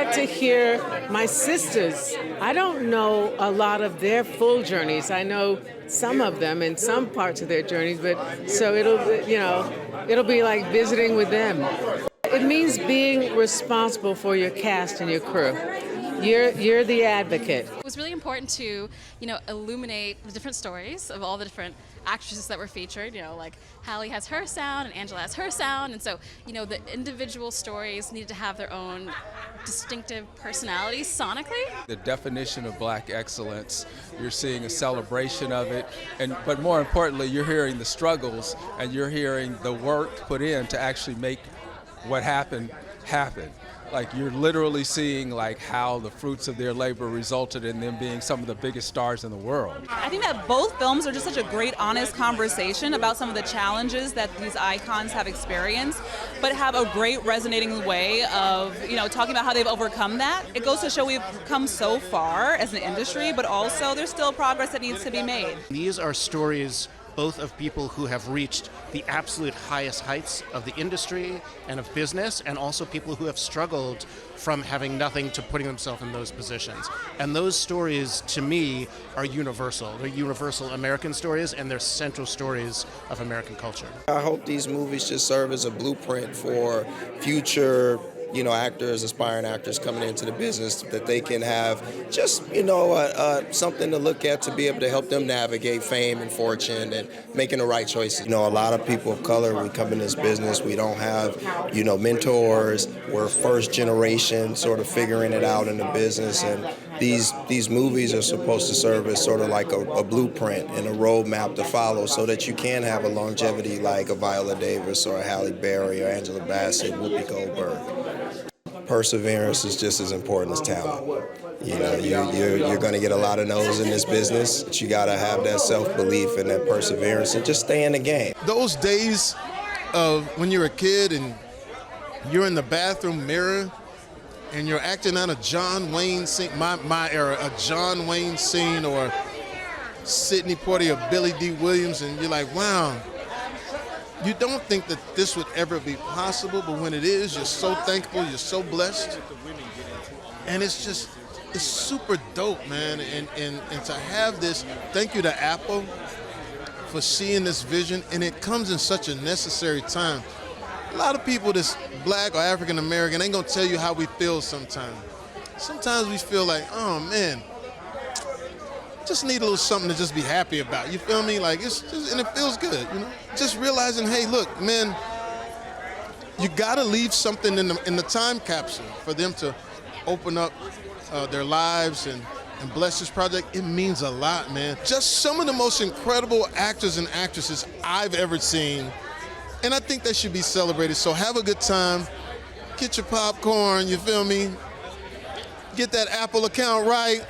get to hear my sisters. I don't know a lot of their full journeys. I know some of them and some parts of their journeys, but so it'll be like visiting with them. It means being responsible for your cast and your crew. You're the advocate. It was really important to, illuminate the different stories of all the different actresses that were featured. Like Halle has her sound and Angela has her sound, and so, the individual stories needed to have their own distinctive personalities sonically. The definition of Black excellence, you're seeing a celebration of it, but more importantly, you're hearing the struggles and you're hearing the work put in to actually make what happened happen. Like you're literally seeing like how the fruits of their labor resulted in them being some of the biggest stars in the world. I think that both films are just such a great, honest conversation about some of the challenges that these icons have experienced, but have a great resonating way of, talking about how they've overcome that. It goes to show we've come so far as an industry, but also there's still progress that needs to be made. These are stories both of people who have reached the absolute highest heights of the industry and of business, and also people who have struggled from having nothing to putting themselves in those positions. And those stories, to me, are universal. They're universal American stories, and they're central stories of American culture. I hope these movies just serve as a blueprint for future actors, aspiring actors coming into the business, that they can have just, something to look at to be able to help them navigate fame and fortune and making the right choices. A lot of people of color, we come in this business, we don't have, mentors. We're first generation sort of figuring it out in the business, and these movies are supposed to serve as sort of like a blueprint and a roadmap to follow so that you can have a longevity like a Viola Davis or a Halle Berry or Angela Bassett, Whoopi Goldberg. Perseverance is just as important as talent. You're going to get a lot of no's in this business, but you got to have that self-belief and that perseverance and just stay in the game. Those days of when you're a kid and you're in the bathroom mirror and you're acting out a John Wayne scene, my era, a John Wayne scene or Sidney Poitier or Billy D. Williams, and you're like, wow. You don't think that this would ever be possible, but when it is, you're so thankful, you're so blessed. And it's super dope, man. And to have this, thank you to Apple for seeing this vision, and it comes in such a necessary time. A lot of people that's Black or African American ain't gonna tell you how we feel sometimes. Sometimes we feel like, oh man, just need a little something to just be happy about. You feel me? Like and it feels good, Just realizing, hey, look, man, you gotta leave something in the time capsule for them to open up their lives and bless this project. It means a lot, man. Just some of the most incredible actors and actresses I've ever seen, and I think they should be celebrated. So have a good time, get your popcorn, you feel me? Get that Apple account right.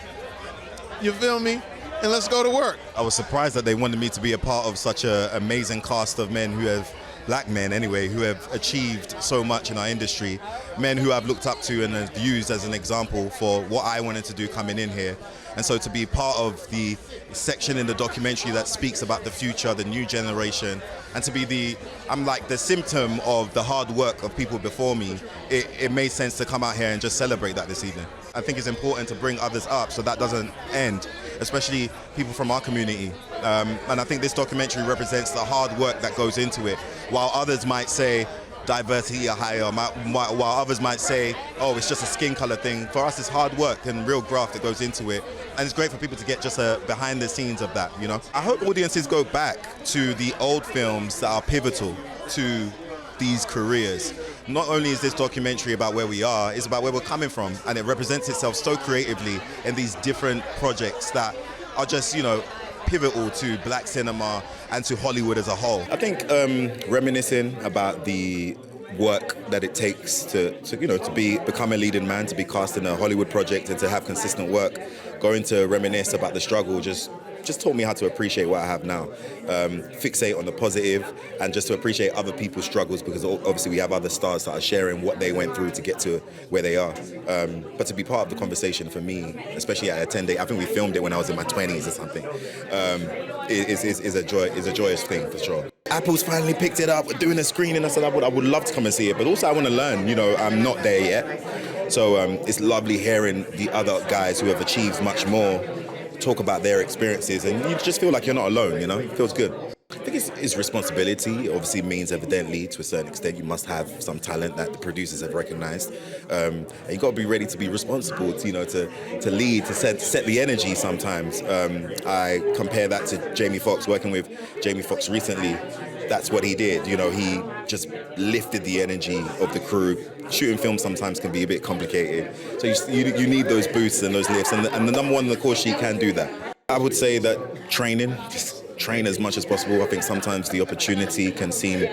You feel me? And let's go to work. I was surprised that they wanted me to be a part of such an amazing cast of men who have, Black men anyway, who have achieved so much in our industry. Men who I've looked up to and have used as an example for what I wanted to do coming in here. And so to be part of the section in the documentary that speaks about the future, the new generation, and to be I'm like the symptom of the hard work of people before me, it made sense to come out here and just celebrate that this evening. I think it's important to bring others up so that doesn't end, especially people from our community. And I think this documentary represents the hard work that goes into it. While others might say diversity or higher, while others might say, oh, it's just a skin color thing, for us it's hard work and real graft that goes into it. And it's great for people to get just a behind the scenes of that, I hope audiences go back to the old films that are pivotal to these careers. Not only is this documentary about where we are, it's about where we're coming from, and it represents itself so creatively in these different projects that are just, pivotal to Black cinema and to Hollywood as a whole. I think reminiscing about the work that it takes to become a leading man, to be cast in a Hollywood project and to have consistent work, going to reminisce about the struggle just taught me how to appreciate what I have now. Fixate on the positive and just to appreciate other people's struggles, because obviously we have other stars that are sharing what they went through to get to where they are. But to be part of the conversation for me, especially at a 10-day, I think we filmed it when I was in my 20s or something, is a joyous thing for sure. Apple's finally picked it up, we're doing a screening. I said I would love to come and see it, but also I want to learn, you know, I'm not there yet. So it's lovely hearing the other guys who have achieved much more talk about their experiences, and you just feel like you're not alone, you know, it feels good. I think it's responsibility. Obviously means evidently to a certain extent you must have some talent that the producers have recognized, and you got to be ready to be responsible, to, you know, to lead, to set the energy sometimes. I compare that to Jamie Foxx, working with Jamie Foxx recently. That's what he did, you know, he just lifted the energy of the crew. Shooting film sometimes can be a bit complicated, so you need those boosts and those lifts, and the number one on the call sheet can do that. I would say that training, just train as much as possible. I think sometimes the opportunity can seem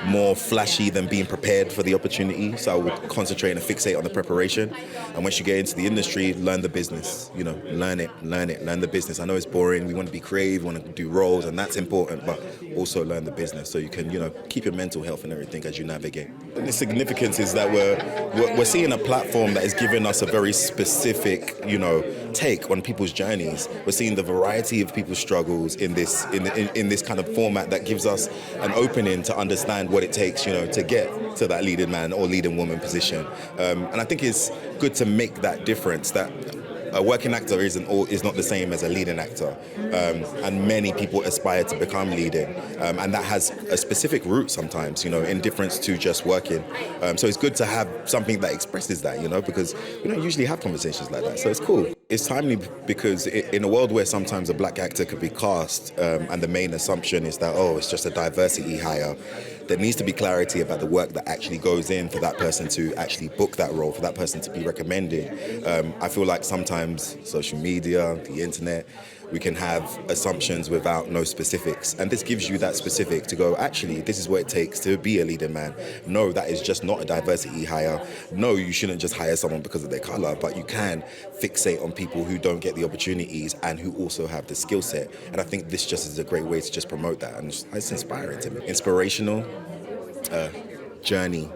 more flashy than being prepared for the opportunity, so I would concentrate and fixate on the preparation. And once you get into the industry, learn the business, you know, learn the business. I know it's boring, we want to be creative, we want to do roles, and that's important, but also learn the business so you can, you know, keep your mental health and everything as you navigate. And the significance is that we're seeing a platform that is giving us a very specific, you know, take on people's journeys. We're seeing the variety of people's struggles in this kind of format that gives us an opening to understand what it takes, you know, to get to that leading man or leading woman position. And I think it's good to make that difference, that a working actor is not the same as a leading actor, and many people aspire to become leading, and that has a specific route sometimes, you know, in difference to just working. So it's good to have something that expresses that, you know, because we don't usually have conversations like that, so it's cool. It's timely because in a world where sometimes a black actor could be cast, and the main assumption is that, oh, it's just a diversity hire, there needs to be clarity about the work that actually goes in for that person to actually book that role, for that person to be recommended. I feel like sometimes social media, the internet, we can have assumptions without no specifics. And this gives you that specific to go, actually, this is what it takes to be a leading man. No, that is just not a diversity hire. No, you shouldn't just hire someone because of their color, but you can fixate on people who don't get the opportunities and who also have the skill set. And I think this just is a great way to just promote that. And it's inspiring to me. Inspirational, journey,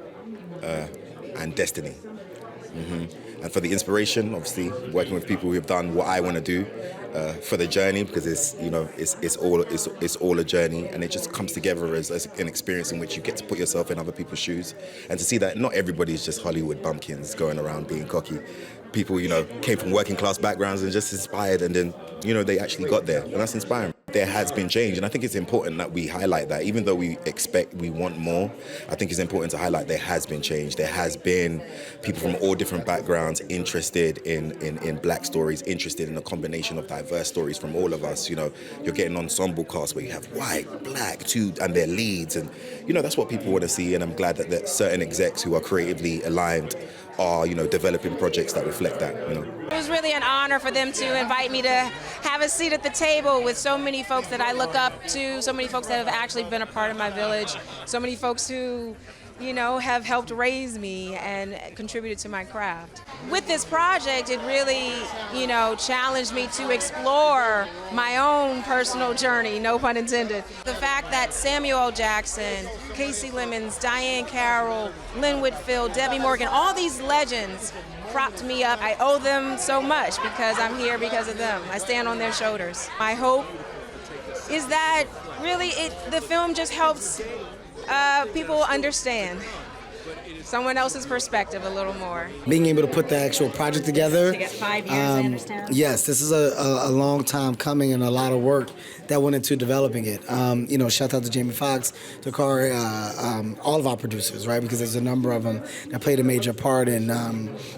and destiny. And for the inspiration, obviously, working with people who have done what I want to do, for the journey, because it's, you know, it's all a journey, and it just comes together as an experience in which you get to put yourself in other people's shoes, and to see that not everybody is just Hollywood bumpkins going around being cocky. People, you know, came from working class backgrounds and just inspired, and then, you know, they actually got there, and that's inspiring. There has been change, and I think it's important that we highlight that. Even though we want more, I think it's important to highlight there has been change. There has been people from all different backgrounds interested in black stories, interested in a combination of diverse stories from all of us. You know, you're getting ensemble casts where you have white, black, and their leads, and, you know, that's what people want to see, and I'm glad that certain execs who are creatively aligned are, you know, developing projects that reflect that, you know. It was really an honor for them to invite me to have a seat at the table with so many folks that I look up to, so many folks that have actually been a part of my village, so many folks who, you know, have helped raise me and contributed to my craft. With this project, it really, you know, challenged me to explore my own personal journey, no pun intended. The fact that Samuel L. Jackson, Casey Lemons, Diane Carroll, Lynn Whitfield, Debbie Morgan, all these legends propped me up. I owe them so much because I'm here because of them. I stand on their shoulders. My hope is that really the film just helps people understand someone else's perspective a little more. Being able to put the actual project together. You got 5 years, I understand. Yes, this is a long time coming and a lot of work that went into developing it. You know, shout out to Jamie Foxx, Dakari, all of our producers, right? Because there's a number of them that played a major part in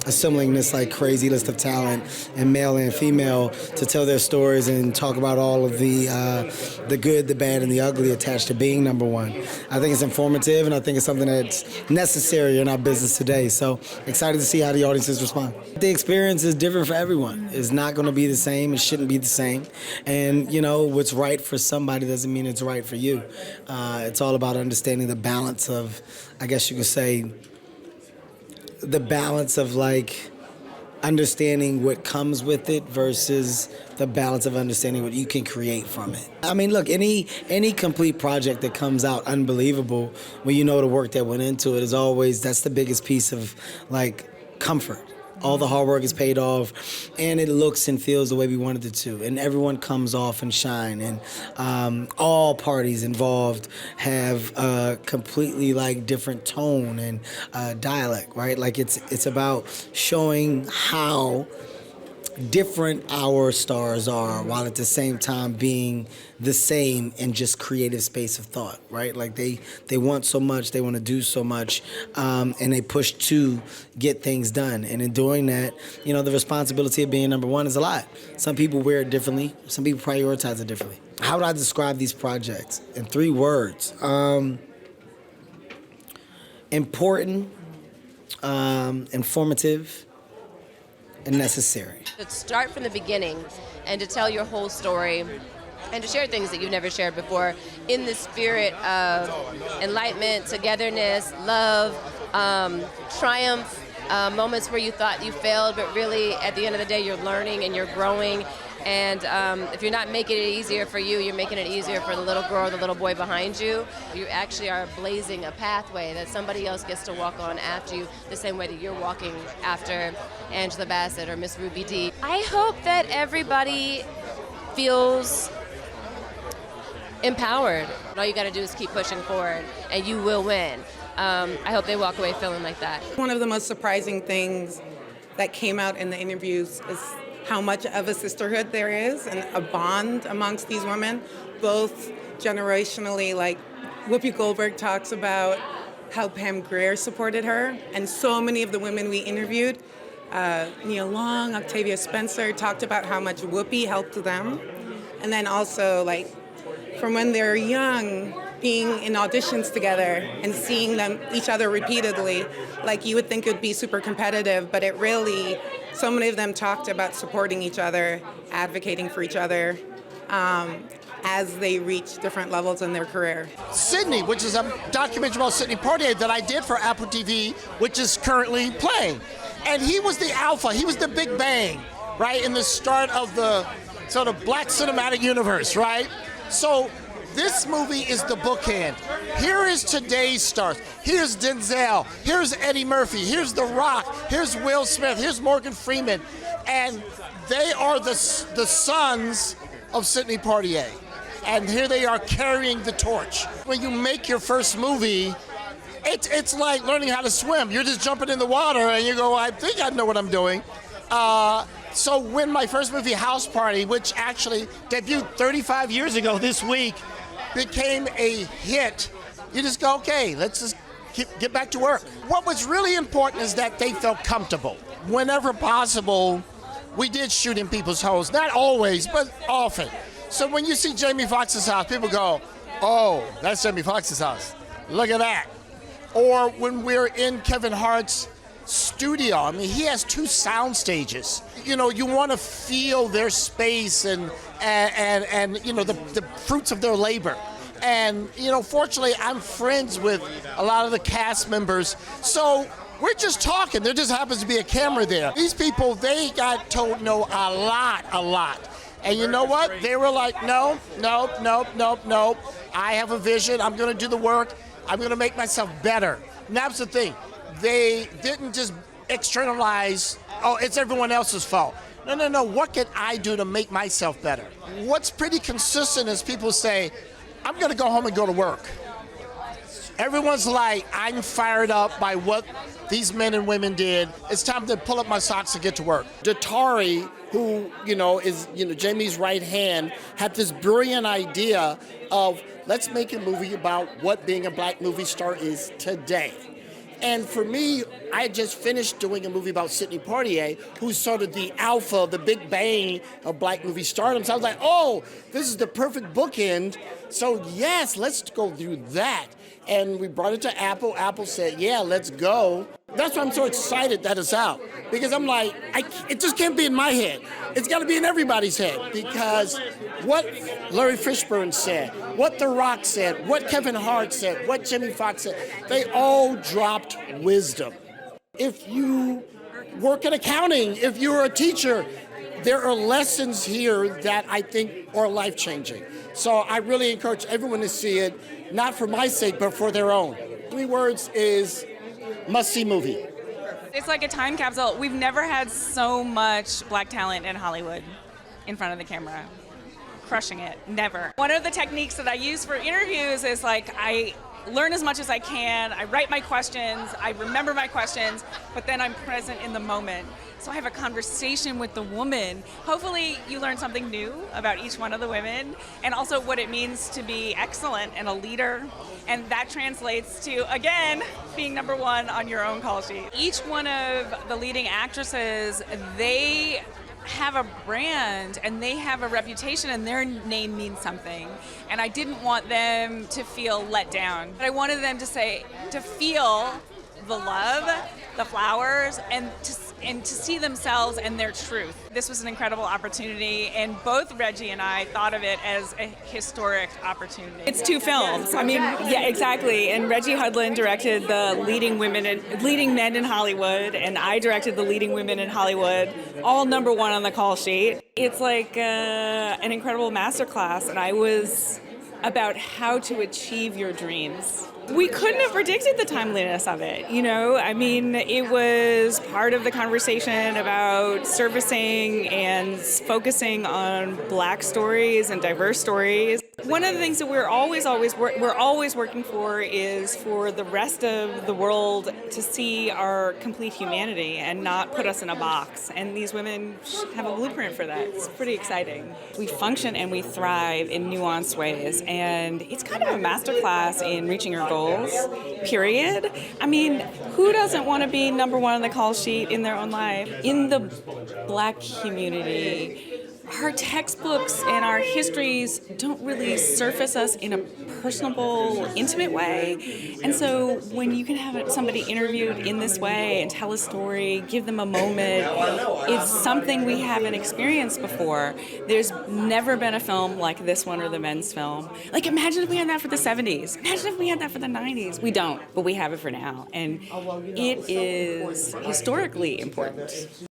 assembling this like crazy list of talent, and male and female, to tell their stories and talk about all of the good, the bad, and the ugly attached to being number one. I think it's informative, and I think it's something that's necessary in our business today. So excited to see how the audiences respond. The experience is different for everyone. It's not going to be the same. It shouldn't be the same. And, you know, what's right for somebody doesn't mean it's right for you. It's all about understanding the balance of, I guess you could say, the balance of like understanding what comes with it versus the balance of understanding what you can create from it. I mean, look, any complete project that comes out unbelievable when you know the work that went into it is always, that's the biggest piece of like comfort. all the hard work is paid off, and it looks and feels the way we wanted it to, and everyone comes off and shine, and all parties involved have a completely like different tone and dialect, right? Like it's about showing how different our stars are while at the same time being the same in just creative space of thought, right? Like they want so much, they want to do so much, and they push to get things done. And in doing that, you know, the responsibility of being number one is a lot. Some people wear it differently. Some people prioritize it differently. How would I describe these projects? In 3 words. Important, informative, and necessary. To start from the beginning and to tell your whole story and to share things that you've never shared before in the spirit of enlightenment, togetherness, love, triumph, moments where you thought you failed, but really at the end of the day you're learning and you're growing. And if you're not making it easier for you, you're making it easier for the little girl or the little boy behind you. You actually are blazing a pathway that somebody else gets to walk on after you, the same way that you're walking after Angela Bassett or Miss Ruby Dee. I hope that everybody feels empowered. All you got to do is keep pushing forward, and you will win. I hope they walk away feeling like that. One of the most surprising things that came out in the interviews is how much of a sisterhood there is and a bond amongst these women, both generationally. Like Whoopi Goldberg talks about how Pam Grier supported her, and so many of the women we interviewed, Nia Long, Octavia Spencer, talked about how much Whoopi helped them. And then also, like, from when they're young, being in auditions together and seeing them each other repeatedly, like you would think it would be super competitive, but it really, so many of them talked about supporting each other, advocating for each other as they reach different levels in their career. Sydney, which is a documentary about Sidney Poitier that I did for Apple TV, which is currently playing. And he was the alpha, he was the big bang, right, in the start of the sort of black cinematic universe, right? So this movie is the bookend. Here is today's stars. Here's Denzel, here's Eddie Murphy, here's The Rock, here's Will Smith, here's Morgan Freeman, and they are the sons of Sidney Poitier. And here they are carrying the torch. When you make your first movie, it's like learning how to swim. You're just jumping in the water and you go, I think I know what I'm doing. So when my first movie, House Party, which actually debuted 35 years ago this week, became a hit, you just go, okay, let's just get back to work. What was really important is that they felt comfortable. Whenever possible, we did shoot in people's homes. Not always, but often. So when you see Jamie Foxx's house, people go, oh, that's Jamie Foxx's house. Look at that. Or when we're in Kevin Hart's studio, I mean, he has 2 sound stages. You know, you want to feel their space and you know, the fruits of their labor. And, you know, fortunately, I'm friends with a lot of the cast members. So we're just talking. There just happens to be a camera there. These people, they got told no a lot. And you know what? They were like, no. I have a vision. I'm going to do the work. I'm going to make myself better. And that's the thing. They didn't just externalize, oh, it's everyone else's fault. No. What can I do to make myself better? What's pretty consistent is people say, I'm going to go home and go to work. Everyone's like, I'm fired up by what these men and women did. It's time to pull up my socks and get to work. Taye, who, is, Jamie's right hand, had this brilliant idea of, let's make a movie about what being a black movie star is today. And for me, I just finished doing a movie about Sidney Poitier, who's sort of the alpha, the big bang of black movie stardom. So I was like, oh, this is the perfect bookend. So yes, let's go do that. And we brought it to Apple. Apple said, yeah, let's go. That's why I'm so excited that it's out. Because I'm like, it just can't be in my head. It's got to be in everybody's head. Because what Larry Fishburne said, what The Rock said, what Kevin Hart said, what Jamie Foxx said, they all dropped wisdom. If you work in accounting, if you're a teacher, there are lessons here that I think are life-changing. So I really encourage everyone to see it, not for my sake, but for their own. 3 words is must-see movie. It's like a time capsule. We've never had so much black talent in Hollywood in front of the camera. Crushing it. Never. One of the techniques that I use for interviews is like I learn as much as I can. I write my questions. I remember my questions, but then I'm present in the moment. So I have a conversation with the woman. Hopefully you learn something new about each one of the women and also what it means to be excellent and a leader. And that translates to, again, being number one on your own call sheet. Each one of the leading actresses, they have a brand and they have a reputation and their name means something. And I didn't want them to feel let down. I wanted them to feel the love, the flowers, and to see themselves and their truth. This was an incredible opportunity, and both Reggie and I thought of it as a historic opportunity. It's 2 films. I mean, yeah, exactly. And Reggie Hudlin directed the leading men in Hollywood, and I directed the leading women in Hollywood, all number 1 on the call sheet. It's like an incredible masterclass, and I was about how to achieve your dreams. We couldn't have predicted the timeliness of it, you know? I mean, it was part of the conversation about servicing and focusing on black stories and diverse stories. One of the things that we're always working for is for the rest of the world to see our complete humanity and not put us in a box. And these women have a blueprint for that. It's pretty exciting. We function and we thrive in nuanced ways, and it's kind of a masterclass in reaching your goals, period. I mean, who doesn't want to be number 1 on the call sheet in their own life? In the black community, our textbooks and our histories don't really surface us in a personable, intimate way. And so when you can have somebody interviewed in this way and tell a story, give them a moment, it's something we haven't experienced before. There's never been a film like this one or the men's film. Like, imagine if we had that for the 70s. Imagine if we had that for the 90s. We don't, but we have it for now. And it is historically important.